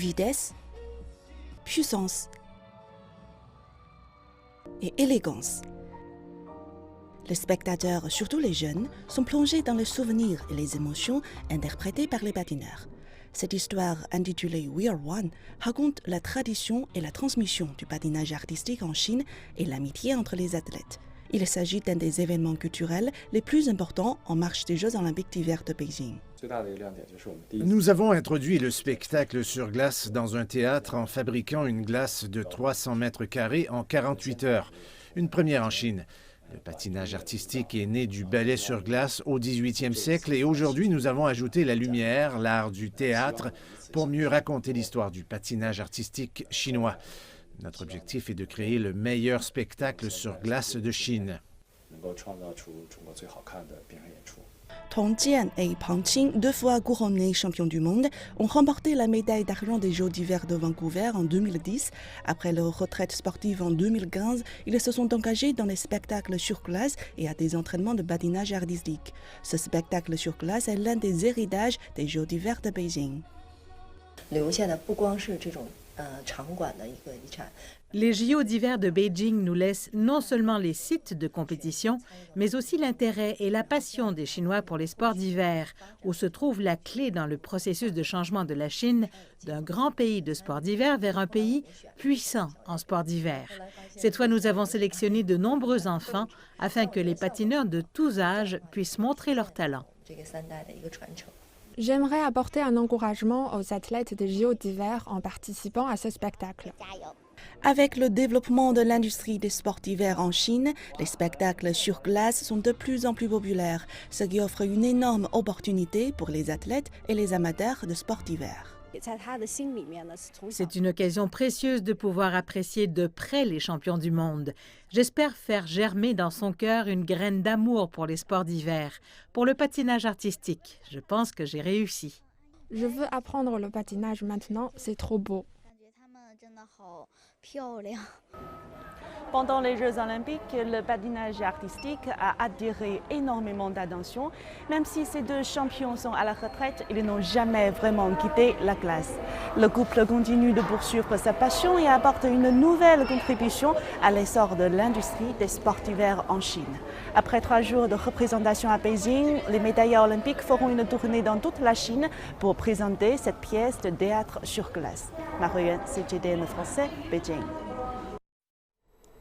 vitesse, puissance et élégance. Les spectateurs, surtout les jeunes, sont plongés dans les souvenirs et les émotions interprétées par les patineurs. Cette histoire, intitulée We Are One, raconte la tradition et la transmission du patinage artistique en Chine et l'amitié entre les athlètes. Il s'agit d'un des événements culturels les plus importants en marche des Jeux olympiques d'hiver de Beijing. Nous avons introduit le spectacle sur glace dans un théâtre en fabriquant une glace de 300 mètres carrés en 48 heures. Une première en Chine. Le patinage artistique est né du ballet sur glace au 18e siècle et aujourd'hui nous avons ajouté la lumière, l'art du théâtre, pour mieux raconter l'histoire du patinage artistique chinois. Notre objectif est de créer le meilleur spectacle sur glace de Chine. Tong Jian et Pang Qing, 2 fois couronnés champions du monde, ont remporté la médaille d'argent des Jeux d'hiver de Vancouver en 2010. Après leur retraite sportive en 2015, ils se sont engagés dans les spectacles sur glace et à des entraînements de patinage artistique. Ce spectacle sur glace est l'un des héritages des Jeux d'hiver de Beijing. Les JO d'hiver de Beijing nous laissent non seulement les sites de compétition, mais aussi l'intérêt et la passion des Chinois pour les sports d'hiver, où se trouve la clé dans le processus de changement de la Chine d'un grand pays de sport d'hiver vers un pays puissant en sport d'hiver. Cette fois, nous avons sélectionné de nombreux enfants afin que les patineurs de tous âges puissent montrer leur talent. J'aimerais apporter un encouragement aux athlètes des JO d'hiver en participant à ce spectacle. Avec le développement de l'industrie des sports d'hiver en Chine, les spectacles sur glace sont de plus en plus populaires, ce qui offre une énorme opportunité pour les athlètes et les amateurs de sports d'hiver. C'est une occasion précieuse de pouvoir apprécier de près les champions du monde. J'espère faire germer dans son cœur une graine d'amour pour les sports d'hiver, pour le patinage artistique. Je pense que j'ai réussi. Je veux apprendre le patinage maintenant, c'est trop beau. Pendant les Jeux olympiques, le patinage artistique a attiré énormément d'attention. Même si ces 2 champions sont à la retraite, ils n'ont jamais vraiment quitté la glace. Le couple continue de poursuivre sa passion et apporte une nouvelle contribution à l'essor de l'industrie des sports d'hiver en Chine. Après 3 jours de représentation à Beijing, les médaillés olympiques feront une tournée dans toute la Chine pour présenter cette pièce de théâtre sur glace. Marianne, CGTN français, Beijing.